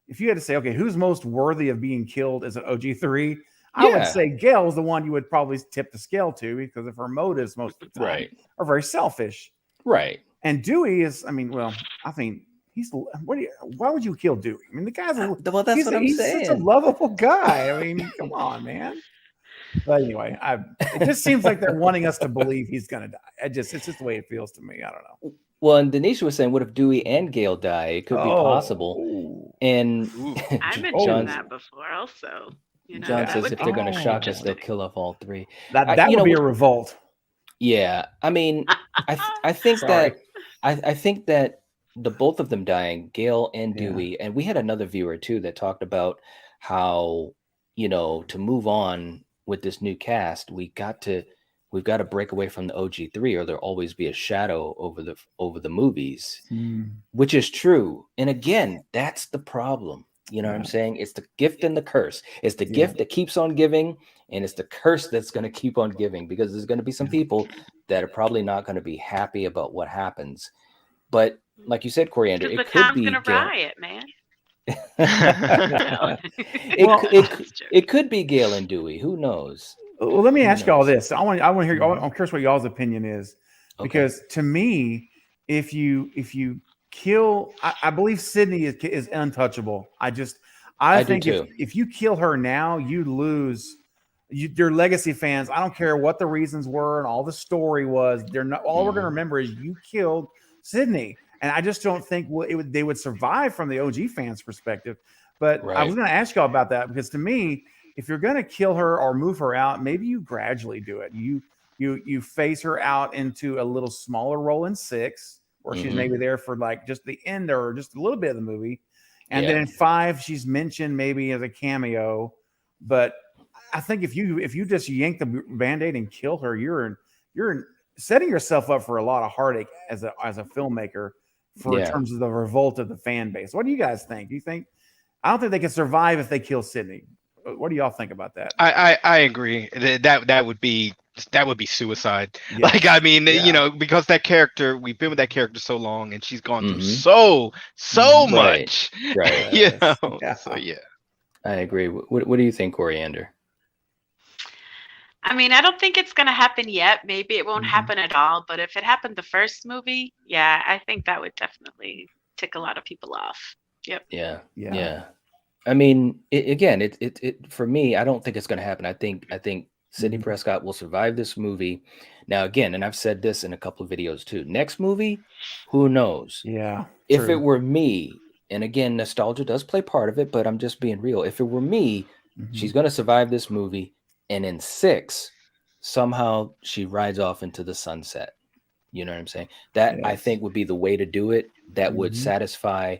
C: if you had to say, okay, who's most worthy of being killed as an OG3, I would
A: Yeah.
C: say Gail is the one you would probably tip the scale to because of her motives most of the time
A: Right.
C: are very selfish.
A: Right.
C: And Dewey is, I mean, well, I think why would you kill Dewey? I mean, the guy's
A: Well, that's what I'm
C: he's such a
A: saying.
C: lovable guy. I mean, come on, man. But anyway, it just seems like they're wanting us to believe he's gonna die. It's just the way it feels to me. I don't know.
A: Well, and Denisha was saying, what if Dewey and Gale die? It could be possible.
C: Oh,
A: And
D: Ooh.
B: I mentioned
A: John
B: that before also.
A: John
B: That
A: says
B: would
A: if
B: be
A: they're going to
B: pretty
A: shock us, they'll
B: interesting.
A: kill off all three.
C: that would be a
A: Which,
C: revolt.
A: yeah. I mean, I think
C: Sorry.
A: that I think that the both of them dying, Gale and
C: Yeah.
A: Dewey, and we had another viewer too that talked about how to move on with this new cast, we've got to break away from the OG3, or there'll always be a shadow over the movies,
C: Hmm.
A: which is true. And again, that's the problem. You know what I'm
C: Yeah.
A: saying? It's the gift and the curse. It's the
C: Yeah.
A: gift that keeps on giving, and it's the curse that's going to keep on giving, because there's going to be some
C: Yeah.
A: people that are probably not going to be happy about what happens. But like you said, Coriander,
B: Because the
A: it could
B: town's
A: be
B: gonna
A: Gail.
B: riot, man.
C: Yeah.
B: No.
C: Well,
B: Just joking.
A: It could be Gail and Dewey. Who knows?
C: Well, let me
A: Who
C: ask you all
A: knows?
C: this. I want to hear.
A: Mhm.
C: I'm curious what y'all's opinion is,
A: Okay.
C: because to me, if you kill, I believe Sydney is untouchable. I
A: I do
C: think
A: too.
C: if you kill her now, you lose your legacy fans. I don't care what the reasons were and all the story was. They're not all we're going to
A: Mhm.
C: remember is you killed Sydney, and I just don't think they would survive from the OG fans' perspective. But I was
A: Right.
C: going to ask y'all about that, because to me, if you're going to kill her or move her out, maybe you gradually do it. You phase her out into a little smaller role in 6, where she's
A: Mhm.
C: maybe there for like just the end or just a little bit of the movie, and then
A: Yeah.
C: in 5 she's mentioned maybe as a cameo. But I think if you just yank the band-aid and kill her, you're setting yourself up for a lot of heartache as a filmmaker. for in terms of the revolt of the fan base. What do you guys think? Do you think? I don't think they can survive if they kill Sydney. What do y'all think about that?
D: I agree. That would be suicide.
C: Yes.
D: Like, I mean,
C: Yeah.
D: you know, because that character, we've been with that character so long, and she's gone through
A: Mhm.
D: so
A: Right.
D: much.
A: Right.
D: You
C: Yes.
D: know.
C: Yeah.
D: So yeah.
A: I agree. What do you think, Coriander?
B: I mean, I don't think it's going to happen yet. Maybe it won't
C: Mhm.
B: happen at all. But if it happened the first movie, yeah, I think that would definitely tick a lot of people off. Yep.
A: Yeah.
C: Yeah.
A: Yeah. I mean, again, it for me, I don't think it's going to happen. I think Sidney
C: Mhm.
A: Prescott will survive this movie. Now, again, and I've said this in a couple of videos too. Next movie, who knows?
C: Yeah.
A: If it
C: True.
A: were me, and again, nostalgia does play part of it, but I'm just being real. If it were me, she's
C: Mhm.
A: going to survive this movie, and in 6, somehow she rides off into the sunset. You know what I'm saying? That I
C: Yes.
A: think would be the way to do it. That would
C: Mhm.
A: satisfy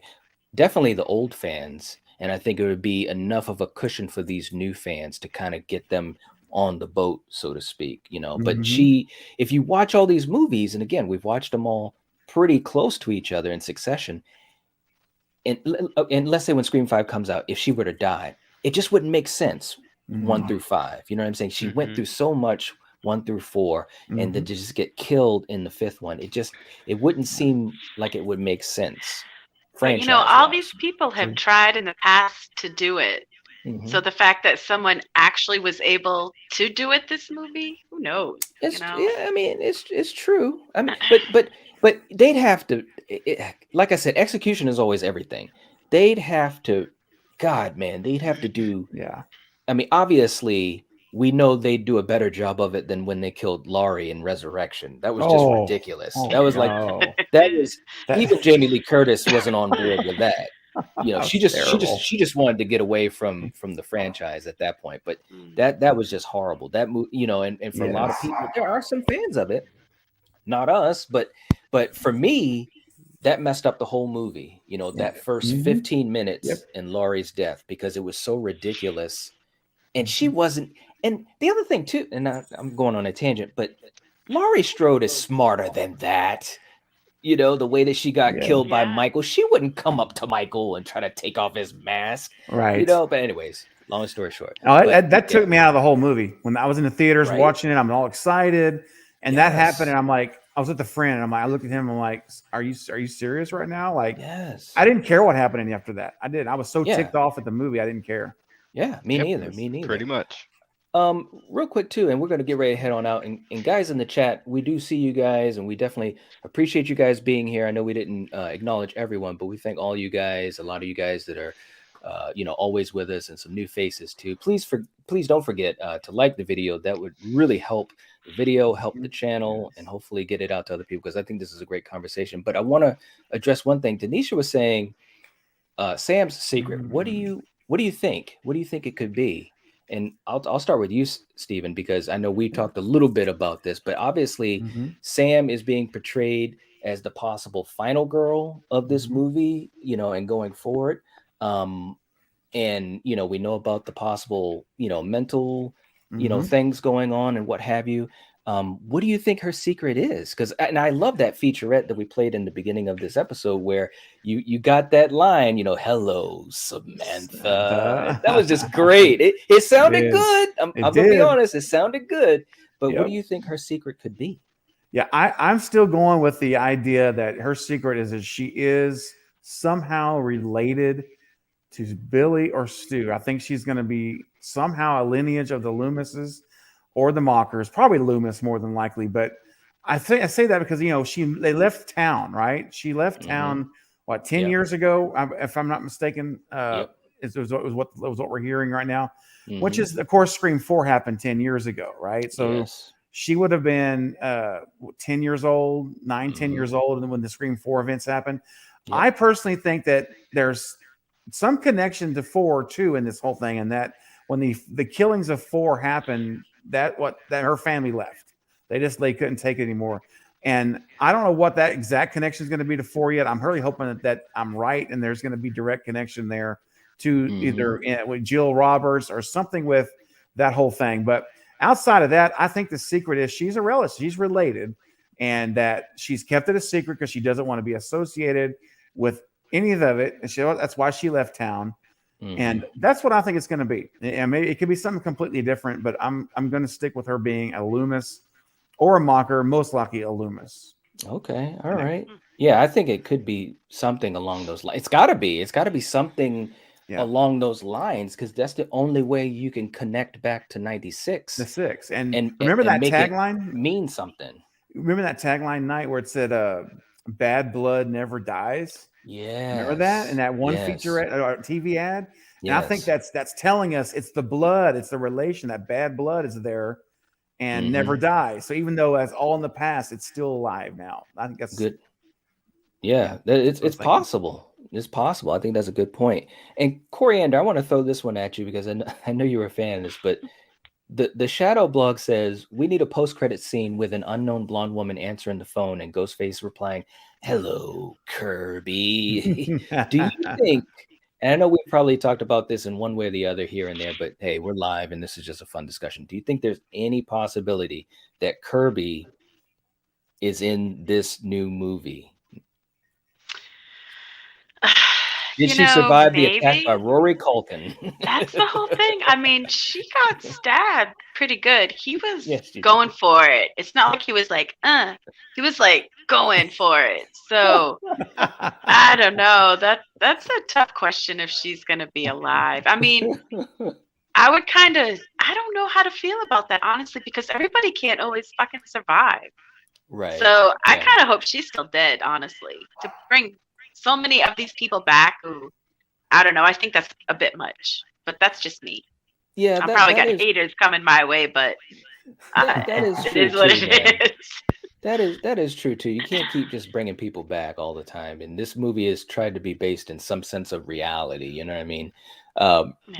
A: definitely the old fans, and I think it would be enough of a cushion for these new fans to kind of get them on the boat, so to speak. You know, but
C: Mhm.
A: if you watch all these movies, and again, we've watched them all pretty close to each other in succession, and let's say when Scream 5 comes out, if she were to die, it just wouldn't make sense 1
C: Mhm.
A: through 5. You know what I'm saying? She went
D: Mhm.
A: through so much 1 through 4, and to
C: Mhm.
A: just get killed in the 5th one, it wouldn't seem like it would make sense
B: But
A: franchise
B: all these
A: wise.
B: people have
C: True.
B: tried in the past to do it.
A: Hmm.
B: So the fact that someone actually was able to do it this movie, who knows, you know?
A: Yeah, I mean, it's true. I mean, but they'd have to. Like I said, execution is always everything. They'd have to. God, man, they'd have to do.
C: Yeah.
A: I mean, obviously, we know they'd do a better job of it than when they killed Laurie in Resurrection. That was just
C: Oh.
A: ridiculous.
C: Oh
A: That was like
C: no.
A: that was
C: That
A: even Jamie Lee Curtis wasn't on board with that. You know,
C: that
A: she
C: was
A: just she just
C: terrible.
A: she just wanted to get away from the franchise at that point. But
B: Mm.
A: that was just horrible. That movie, you know, and for a lot of
C: Yes.
A: people, there are some fans of it, not us, but for me, that messed up the whole movie. You know,
C: Yeah.
A: that first
C: Mhm.
A: 15
C: Yep.
A: minutes in Laurie's death because it was so ridiculous and she
C: Mhm.
A: wasn't. And the other thing too, and I'm going on a tangent, but Laurie Strode is smarter than that. You know, the way that she got
C: Yeah.
A: killed by
B: Yeah.
A: Michael, she wouldn't come up to Michael and try to take off his mask. You
C: Right.
A: know, but anyways, long story short,
C: Oh,
A: but
C: that
A: yeah,
C: took me out of the whole movie. When I was in the theaters
A: right?
C: watching it, I'm all excited, and that happened,
A: Yes,
C: and I'm like, I was with a friend, and I looked at him, I'm like, are you serious right now? Like,
A: yes,
C: I didn't care what happened any after that. I did. I was so
A: yeah,
C: ticked off at the movie, I didn't care.
A: yeah. Me
D: Yep.
C: It
A: neither.
C: was
A: Me
D: Pretty
A: neither.
D: much.
A: Real quick too, and we're going to get ready to head on out. And guys in the chat, we do see you guys, and we definitely appreciate you guys being here. I know we didn't acknowledge everyone, but we thank all you guys. A lot of you guys that are, you know, always with us, and some new faces too. Please don't forget to like the video. That would really help the video, help the channel, and
C: yes.
A: hopefully get it out to other people because I think this is a great conversation. But I want to address one thing. Denisha was saying Sam's secret.
C: Mm.
A: What do you think? What do you think it could be? And I'll start with you, Stephen, because I know we
C: Yeah.
A: talked a little bit about this, but obviously
C: Mhm.
A: Sam is being portrayed as the possible final girl of this
C: Mhm.
A: movie, you know, and going forward. Um, and you know, we know about the possible, you know, mental, you know,
C: Mhm.
A: things going on and what have you. What do you think her secret is? Because and I love that featurette that we played in the beginning of this episode where you got that line, you know, hello Samantha. That was just
C: Samantha.
A: great. It
C: It
A: sounded
C: is.
A: good.
C: It
A: I'm gonna be
C: did.
A: honest, it sounded good. But what do
C: Yep.
A: you think her secret could be?
C: Yeah, I'm still going with the idea that her secret is that she is somehow related to Billy or Stu. I think she's going to be somehow a lineage of the Loomises or the Mockers, probably Loomis more than likely. But I say that because they left town, right? She left
A: Mm-hmm.
C: town what 10
A: Yep.
C: years ago, if I'm not mistaken.
A: Yep.
C: It was what we're hearing right now, which
A: Mm-hmm.
C: is of course Scream 4 happened 10 years ago, right? So
A: Yes.
C: she would have been 10 years old, 10
A: Mm-hmm.
C: years old when the Scream 4 events happened. I
A: Yep.
C: personally think that there's some connection to 4 too in this whole thing, and that when the killings of 4 happened, that her family left. They couldn't take it anymore. And I don't know what that exact connection is going to be to 4 yet. I'm really hoping that I'm right, and there's going to be direct connection there to
A: Mm-hmm.
C: either with Jill Roberts or something with that whole thing. But outside of that, I think the secret is she's a relative. She's related. and that she's kept it a secret because she doesn't want to be associated with any of it. And that's why she left town.
A: Mhm.
C: And that's what I think it's going to be. And maybe it could be something completely different, but I'm going to stick with her being a Loomis or a Mocker, most likely a Loomis.
A: Okay, all right. Yeah, I think it could be something along those lines. It's got to be. It's got to be something along those lines, because that's the only way you can connect back to '96.
C: The 6. And
A: and
C: remember
A: and
C: that
A: make it
C: tagline?
A: mean something.
C: Remember that tagline night where it said, "Bad blood never dies."
A: Yeah.
C: Remember that in that one featurette or TV ad? And I think that's telling us it's the blood, it's the relation, that bad blood is there and never dies. So even though that's all in the past, it's still alive now. I think that's
A: good. Yeah, it's possible. It's possible. I think that's a good point. And Coriander, I want to throw this one at you because I know you're a fan of this, but the Shadow blog says we need a post-credit scene with an unknown blonde woman answering the phone and Ghostface replying, "Hello, Kirby." Do you think, and I know we probably talked about this in one way or the other here and there, but hey, we're live and this is just a fun discussion. Do you think there's any possibility that Kirby is in this new movie? Did she survive the attack by Rory Culkin?
B: That's the whole thing. I mean, she got stabbed pretty good. He was going for it. It's not like he was like, he was like going for it. So I don't know. That's a tough question if she's gonna be alive. I mean, I would I don't know how to feel about that, honestly, because everybody can't always fucking survive.
A: Right.
B: So I kind of hope she's still dead, honestly. To bring so many of these people back who, I don't know, I think that's a bit much, but that's just me.
A: Yeah,
B: I'm probably got haters coming my way, but
A: that is
B: it
A: true
B: is what
A: too,
B: it is.
A: That is true too. You can't keep just bringing people back all the time. And this movie is tried to be based in some sense of reality. You know what I mean?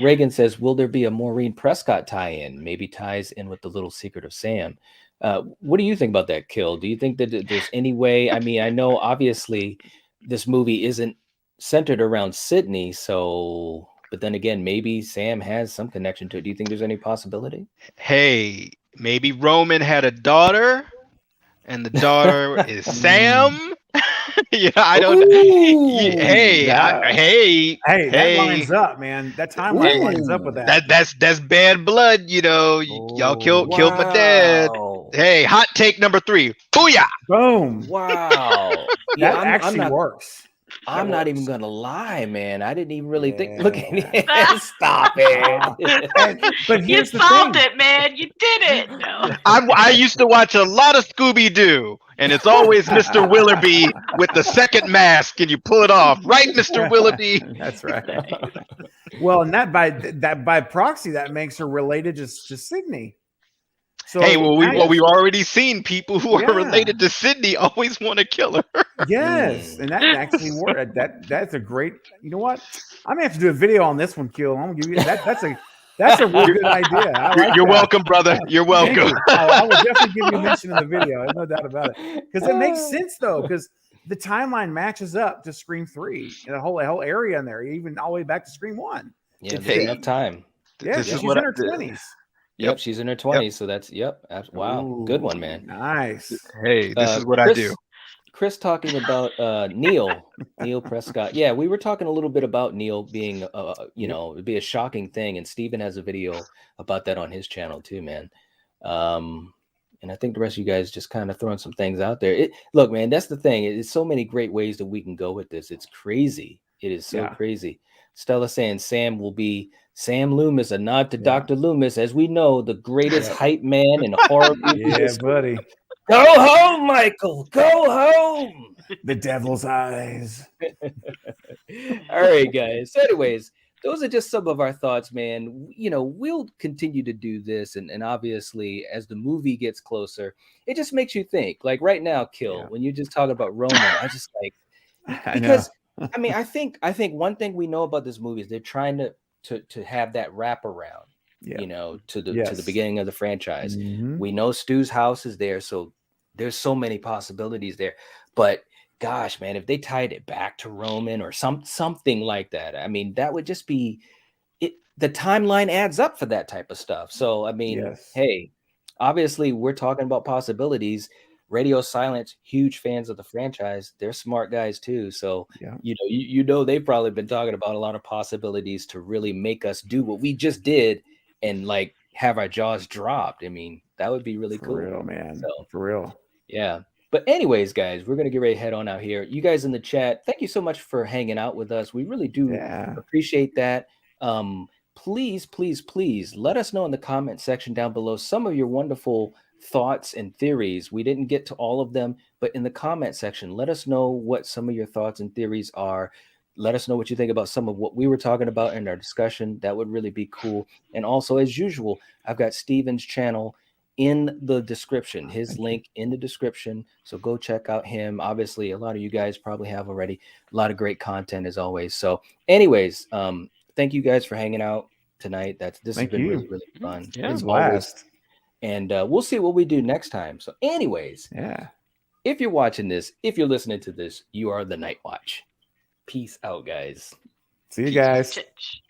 A: Reagan says, "Will there be a Maureen Prescott tie-in? Maybe ties in with the little secret of Sam." What do you think about that, Kill? Do you think that there's any way? I mean, I know obviously this movie isn't centered around Sydney, so, but then again, maybe Sam has some connection to it. Do you think there's any possibility?
D: Hey, maybe Roman had a daughter, and the daughter is Sam. I don't. Hey,
C: that lines up, man. That timeline lines up with that.
D: That's bad blood. Y'all killed my dad. Hey, hot take number 3. Booyah!
C: Boom!
A: Wow.
C: That actually works.
A: I'm not even gonna lie, man. I didn't even really think. Look at it. Stop it.
B: But you solved it, man. You did it. No.
D: I used to watch a lot of Scooby-Doo, and it's always Mr. Willoughby with the second mask, and you pull it off, right, Mr. Willoughby?
C: That's right. Well, and that by proxy, that makes her related to Sydney. So,
D: hey, we've already seen people who are related to Sydney always want to kill her.
C: Yes, and that actually worked. That's a great. You know what? I may have to do a video on this one, Kill. I'm gonna give you that. That's a real good idea.
D: You're welcome, brother. You're welcome.
C: I will definitely give you a mention in the video. There's no doubt about it. Because it makes sense though, because the timeline matches up to Scream 3 and the whole area in there, even all the way back to Scream 1.
A: Yeah, there's enough time.
C: Yeah, she's in her 20s.
A: Yep, she's in her 20s, so that's wow.
C: Ooh,
A: good one, man.
C: Nice.
D: Hey, this is what I do.
A: Chris talking about Neil Prescott. Yeah, we were talking a little bit about Neil being it'd be a shocking thing, and Steven has a video about that on his channel too, man. And I think the rest of you guys just kind of throwing some things out there. Look, man, that's the thing. It's so many great ways that we can go with this. It's crazy. It is so crazy. Stella saying Sam will be Sam Loomis, a nod to Dr. Loomis, as we know, the greatest hype man in horror movie.
C: Yeah, buddy.
A: Go home, Michael. Go home.
C: The devil's eyes.
A: All right, guys. So anyways, those are just some of our thoughts, man. We'll continue to do this. And obviously, as the movie gets closer, it just makes you think. Like right now, Kill, when you just talk about Roman, I just like, because I mean, I think one thing we know about this movie is they're trying to have that wraparound, to the beginning of the franchise.
C: Mm-hmm.
A: We know Stu's house is there, so there's so many possibilities there. But gosh, man, if they tied it back to Roman or something like that, I mean, that would just be it. The timeline adds up for that type of stuff. So I mean, hey, obviously we're talking about possibilities. Radio Silence, huge fans of the franchise. They're smart guys too. So
C: Yeah.
A: you know they've probably been talking about a lot of possibilities to really make us do what we just did and like have our jaws dropped. I mean, that would be really
C: For
A: cool.
C: real, man.
A: So
C: For real.
A: yeah. But anyways, guys, we're gonna get ready to head on out here. You guys in the chat, thank you so much for hanging out with us. We really do
C: Yeah.
A: appreciate that. Please, please, please let us know in the comment section down below some of your wonderful thoughts and theories. We didn't get to all of them, but in the comment section, let us know what some of your thoughts and theories are. Let us know what you think about some of what we were talking about in our discussion. That would really be cool. And also, as usual, I've got Steven's channel in the description, his
C: Thank you.
A: link in the description. So go check out him. Obviously, a lot of you guys probably have already. A lot of great content as always. So, anyways, thank you guys for hanging out tonight. This has
C: Thank
A: been
C: you.
A: really, really fun.
D: Yeah.
A: As
C: It's a
A: always.
C: blast.
A: And we'll see what we do next time. So, anyways,
C: Yeah.
A: if you're watching this, if you're listening to this, you are the Night Watch. Peace out, guys.
C: See you
B: Peach,
C: guys.
B: chich.